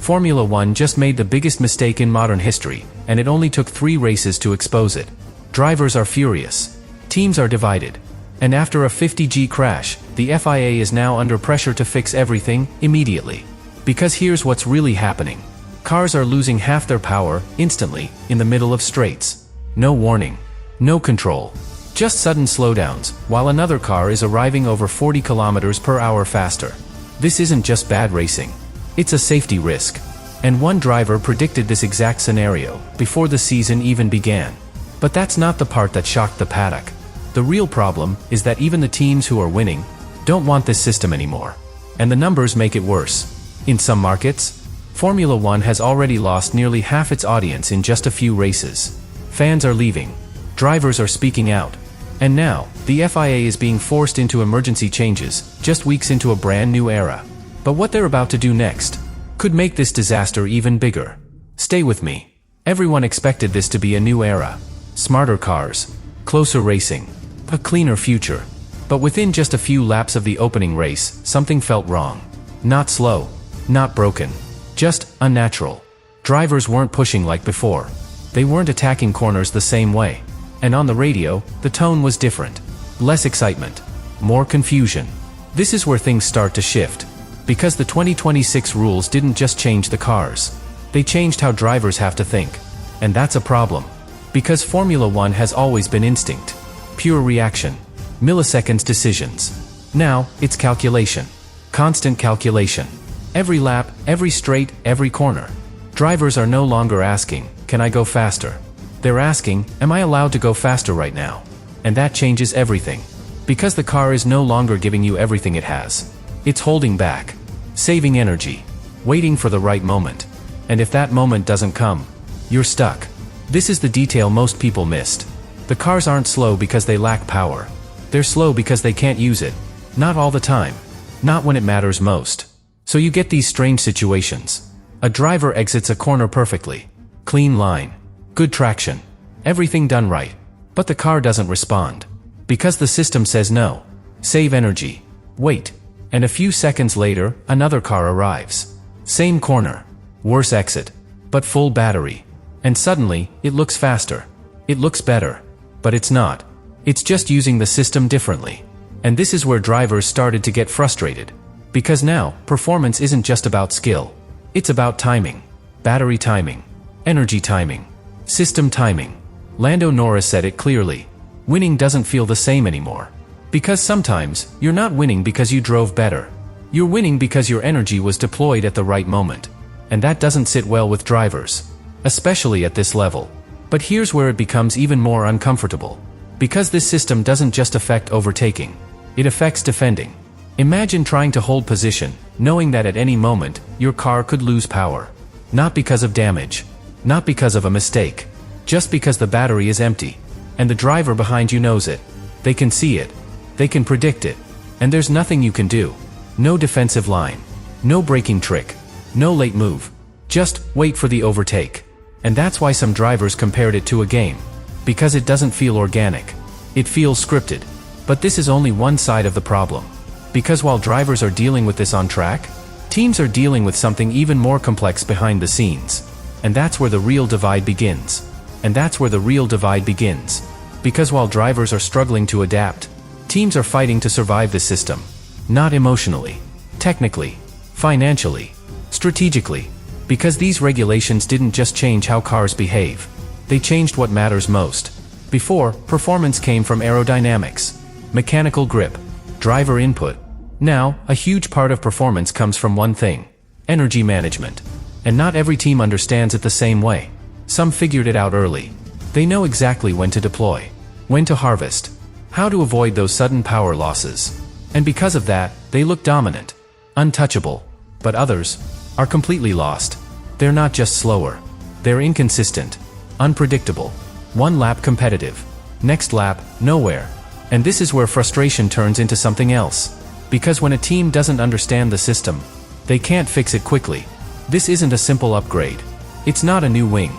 Formula One just made the biggest mistake in modern history, and it only took 3 races to expose it. Drivers are furious. Teams are divided. And after a 50G crash, the FIA is now under pressure to fix everything, immediately. Because here's what's really happening. Cars are losing half their power, instantly, in the middle of straights. No warning. No control. Just sudden slowdowns, while another car is arriving over 40 kilometers per hour faster. This isn't just bad racing. It's a safety risk. And one driver predicted this exact scenario, before the season even began. But that's not the part that shocked the paddock. The real problem is that even the teams who are winning don't want this system anymore. And the numbers make it worse. In some markets, Formula One has already lost nearly half its audience in just a few races. Fans are leaving. Drivers are speaking out. And now, the FIA is being forced into emergency changes, just weeks into a brand new era. But what they're about to do next could make this disaster even bigger. Stay with me. Everyone expected this to be a new era. Smarter cars, closer racing, a cleaner future. But within just a few laps of the opening race, something felt wrong. Not slow, not broken, just unnatural. Drivers weren't pushing like before. They weren't attacking corners the same way. And on the radio, the tone was different. Less excitement, more confusion. This is where things start to shift. Because the 2026 rules didn't just change the cars. They changed how drivers have to think. And that's a problem. Because Formula One has always been instinct. Pure reaction. Milliseconds decisions. Now, it's calculation. Constant calculation. Every lap, every straight, every corner. Drivers are no longer asking, can I go faster? They're asking, am I allowed to go faster right now? And that changes everything. Because the car is no longer giving you everything it has. It's holding back. Saving energy. Waiting for the right moment. And if that moment doesn't come, you're stuck. This is the detail most people missed. The cars aren't slow because they lack power. They're slow because they can't use it. Not all the time. Not when it matters most. So you get these strange situations. A driver exits a corner perfectly. Clean line. Good traction. Everything done right. But the car doesn't respond. Because the system says no. Save energy. Wait. And a few seconds later, another car arrives. Same corner. Worse exit. But full battery. And suddenly, it looks faster. It looks better. But it's not. It's just using the system differently. And this is where drivers started to get frustrated. Because now, performance isn't just about skill. It's about timing. Battery timing. Energy timing. System timing. Lando Norris said it clearly. Winning doesn't feel the same anymore. Because sometimes, you're not winning because you drove better. You're winning because your energy was deployed at the right moment. And that doesn't sit well with drivers. Especially at this level. But here's where it becomes even more uncomfortable. Because this system doesn't just affect overtaking. It affects defending. Imagine trying to hold position, knowing that at any moment, your car could lose power. Not because of damage. Not because of a mistake. Just because the battery is empty. And the driver behind you knows it. They can see it. They can predict it. And there's nothing you can do. No defensive line. No braking trick. No late move. Just wait for the overtake. And that's why some drivers compared it to a game. Because it doesn't feel organic. It feels scripted. But this is only one side of the problem. Because while drivers are dealing with this on track, teams are dealing with something even more complex behind the scenes. And that's where the real divide begins. And that's where the real divide begins. Because while drivers are struggling to adapt, teams are fighting to survive the system. Not emotionally, technically, financially, strategically. Because these regulations didn't just change how cars behave. They changed what matters most. Before, performance came from aerodynamics, mechanical grip, driver input. Now, a huge part of performance comes from one thing: energy management. And not every team understands it the same way. Some figured it out early. They know exactly when to deploy, when to harvest, how to avoid those sudden power losses. And because of that, they look dominant, untouchable. But others are completely lost. They're not just slower. They're inconsistent, unpredictable. One lap competitive, next lap, nowhere. And this is where frustration turns into something else. Because when a team doesn't understand the system, they can't fix it quickly. This isn't a simple upgrade. It's not a new wing.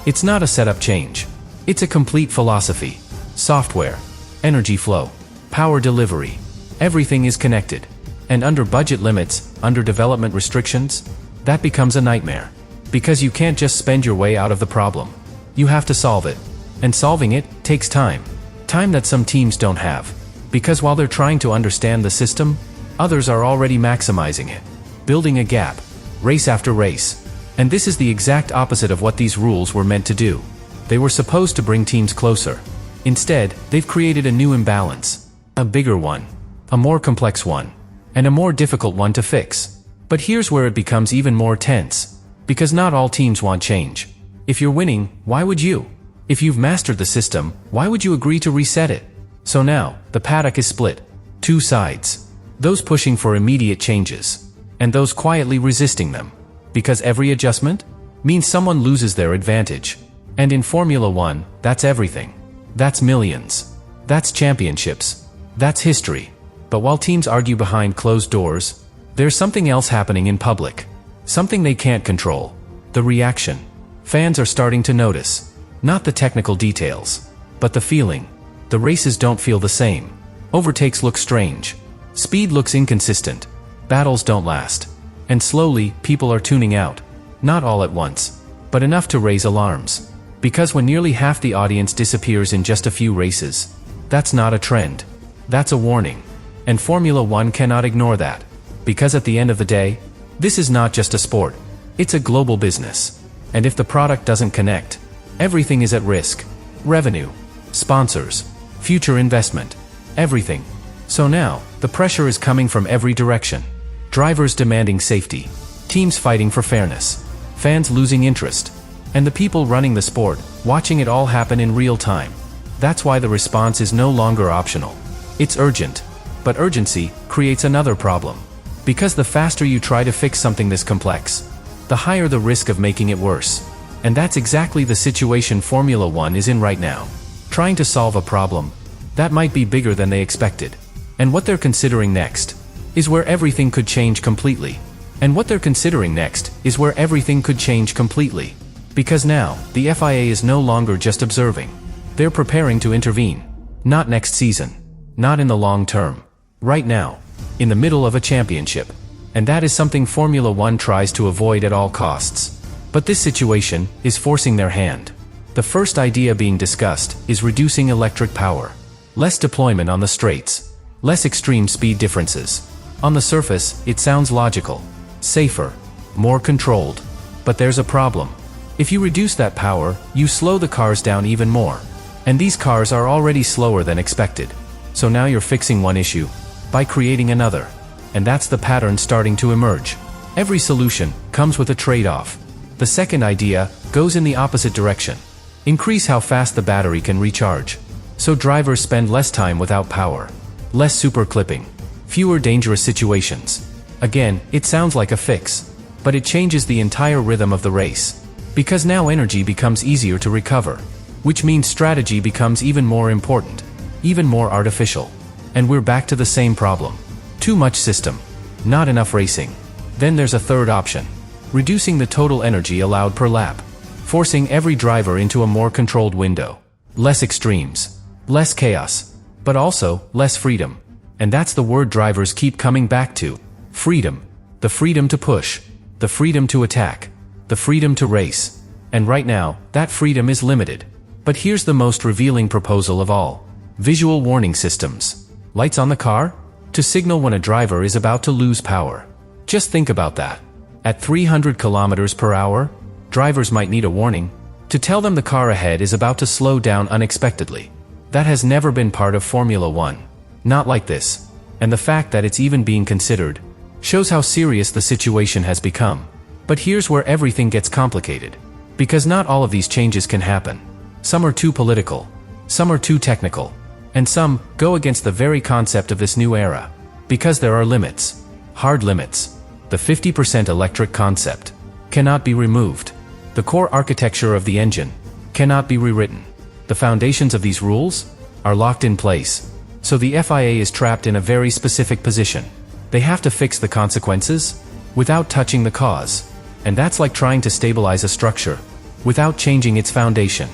It's not a setup change. It's a complete philosophy. Software, energy flow, power delivery. Everything is connected. And under budget limits, under development restrictions, that becomes a nightmare. Because you can't just spend your way out of the problem. You have to solve it. And solving it takes time. Time that some teams don't have. Because while they're trying to understand the system, others are already maximizing it. Building a gap. Race after race. And this is the exact opposite of what these rules were meant to do. They were supposed to bring teams closer. Instead, they've created a new imbalance. A bigger one. A more complex one. And a more difficult one to fix. But here's where it becomes even more tense. Because not all teams want change. If you're winning, why would you? If you've mastered the system, why would you agree to reset it? So now, the paddock is split. Two sides. Those pushing for immediate changes. And those quietly resisting them. Because every adjustment means someone loses their advantage. And in Formula One, that's everything. That's millions. That's championships. That's history. But while teams argue behind closed doors, there's something else happening in public. Something they can't control. The reaction. Fans are starting to notice. Not the technical details, but the feeling. The races don't feel the same. Overtakes look strange. Speed looks inconsistent. Battles don't last. And slowly, people are tuning out. Not all at once, but enough to raise alarms. Because when nearly half the audience disappears in just a few races, that's not a trend. That's a warning. And Formula One cannot ignore that. Because at the end of the day, this is not just a sport. It's a global business. And if the product doesn't connect, everything is at risk. Revenue, sponsors, future investment, everything. So now, the pressure is coming from every direction. Drivers demanding safety, teams fighting for fairness, fans losing interest, and the people running the sport, watching it all happen in real time. That's why the response is no longer optional. It's urgent. But urgency creates another problem. Because the faster you try to fix something this complex, the higher the risk of making it worse. And that's exactly the situation Formula One is in right now. Trying to solve a problem that might be bigger than they expected. And what they're considering next is where everything could change completely. And what they're considering next is where everything could change completely. Because now, the FIA is no longer just observing. They're preparing to intervene. Not next season. Not in the long term. Right now. In the middle of a championship. And that is something Formula One tries to avoid at all costs. But this situation is forcing their hand. The first idea being discussed is reducing electric power. Less deployment on the straights. Less extreme speed differences. On the surface, it sounds logical. Safer. More controlled. But there's a problem. If you reduce that power, you slow the cars down even more. And these cars are already slower than expected. So now you're fixing one issue by creating another. And that's the pattern starting to emerge. Every solution comes with a trade-off. The second idea goes in the opposite direction. Increase how fast the battery can recharge. So drivers spend less time without power. Less super clipping. Fewer dangerous situations. Again, it sounds like a fix. But it changes the entire rhythm of the race. Because now energy becomes easier to recover. Which means strategy becomes even more important. Even more artificial. And we're back to the same problem. Too much system. Not enough racing. Then there's a third option. Reducing the total energy allowed per lap. Forcing every driver into a more controlled window. Less extremes. Less chaos. But also, less freedom. And that's the word drivers keep coming back to. Freedom. The freedom to push. The freedom to attack. The freedom to race. And right now, that freedom is limited. But here's the most revealing proposal of all. Visual warning systems. Lights on the car? To signal when a driver is about to lose power. Just think about that. At 300 kilometers per hour, drivers might need a warning to tell them the car ahead is about to slow down unexpectedly. That has never been part of Formula One. Not like this. And the fact that it's even being considered shows how serious the situation has become. But here's where everything gets complicated. Because not all of these changes can happen. Some are too political. Some are too technical. And some go against the very concept of this new era. Because there are limits. Hard limits. The 50% electric concept cannot be removed. The core architecture of the engine cannot be rewritten. The foundations of these rules are locked in place. So the FIA is trapped in a very specific position. They have to fix the consequences without touching the cause. And that's like trying to stabilize a structure without changing its foundation.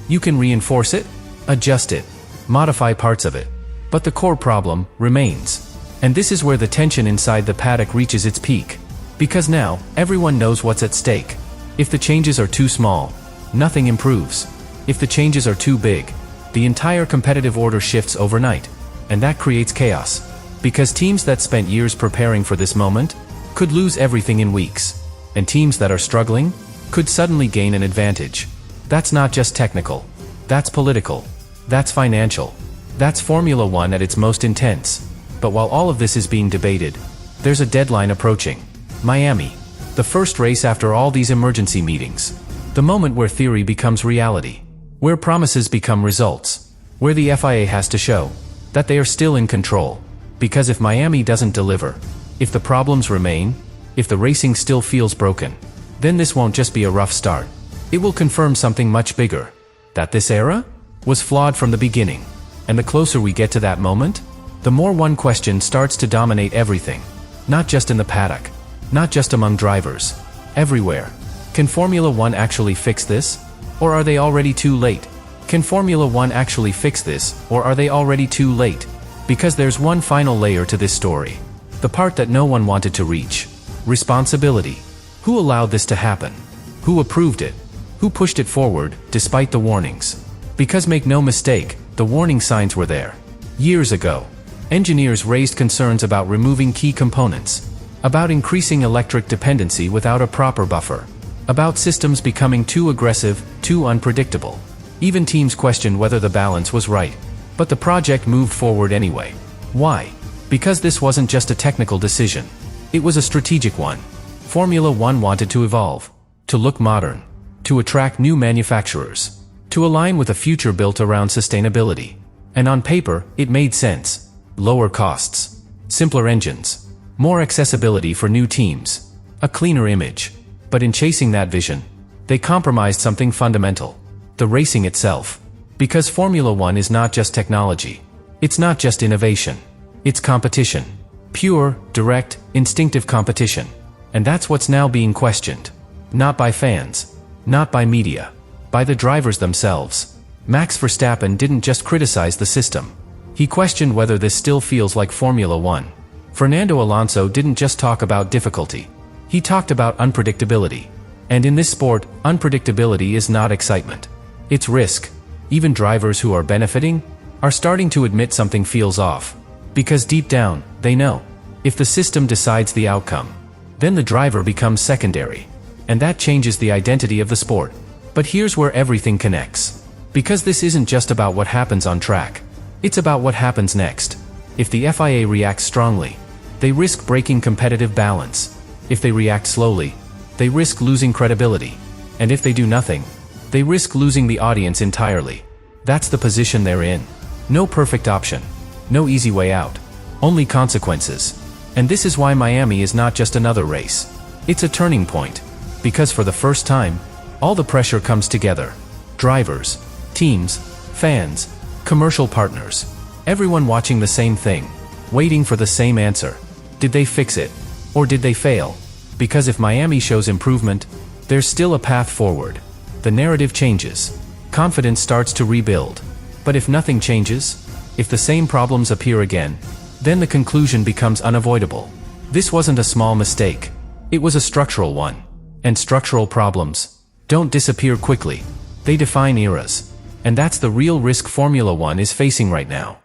You can reinforce it, adjust it, modify parts of it, but the core problem remains. And this is where the tension inside the paddock reaches its peak. Because now, everyone knows what's at stake. If the changes are too small, nothing improves. If the changes are too big, the entire competitive order shifts overnight. And that creates chaos. Because teams that spent years preparing for this moment could lose everything in weeks. And teams that are struggling could suddenly gain an advantage. That's not just technical. That's political. That's financial. That's Formula One at its most intense. But while all of this is being debated, there's a deadline approaching. Miami. The first race after all these emergency meetings. The moment where theory becomes reality. Where promises become results. Where the FIA has to show that they are still in control. Because if Miami doesn't deliver, if the problems remain, if the racing still feels broken, then this won't just be a rough start. It will confirm something much bigger. That this era was flawed from the beginning. And the closer we get to that moment, the more one question starts to dominate everything. Not just in the paddock. Not just among drivers. Everywhere. Can Formula One actually fix this? Or are they already too late? Can Formula One actually fix this, or are they already too late? Because there's one final layer to this story. The part that no one wanted to reach. Responsibility. Who allowed this to happen? Who approved it? Who pushed it forward, despite the warnings? Because make no mistake, the warning signs were there. Years ago, engineers raised concerns about removing key components, about increasing electric dependency without a proper buffer, about systems becoming too aggressive, too unpredictable. Even teams questioned whether the balance was right. But the project moved forward anyway. Why? Because this wasn't just a technical decision. It was a strategic one. Formula One wanted to evolve, to look modern, to attract new manufacturers, to align with a future built around sustainability. And on paper, it made sense. Lower costs, simpler engines, more accessibility for new teams, a cleaner image. But in chasing that vision, they compromised something fundamental. The racing itself. Because Formula One is not just technology. It's not just innovation. It's competition. Pure, direct, instinctive competition. And that's what's now being questioned. Not by fans. Not by media. By the drivers themselves. Max Verstappen didn't just criticize the system. He questioned whether this still feels like Formula One. Fernando Alonso didn't just talk about difficulty. He talked about unpredictability. And in this sport, unpredictability is not excitement. It's risk. Even drivers who are benefiting are starting to admit something feels off. Because deep down, they know. If the system decides the outcome, then the driver becomes secondary. And that changes the identity of the sport. But here's where everything connects. Because this isn't just about what happens on track. It's about what happens next. If the FIA reacts strongly, they risk breaking competitive balance. If they react slowly, they risk losing credibility. And if they do nothing, they risk losing the audience entirely. That's the position they're in. No perfect option. No easy way out. Only consequences. And this is why Miami is not just another race. It's a turning point. Because for the first time, all the pressure comes together. Drivers, teams, fans, commercial partners. Everyone watching the same thing. Waiting for the same answer. Did they fix it? Or did they fail? Because if Miami shows improvement, there's still a path forward. The narrative changes. Confidence starts to rebuild. But if nothing changes, if the same problems appear again, then the conclusion becomes unavoidable. This wasn't a small mistake. It was a structural one. And structural problems don't disappear quickly. They define eras. And that's the real risk Formula One is facing right now.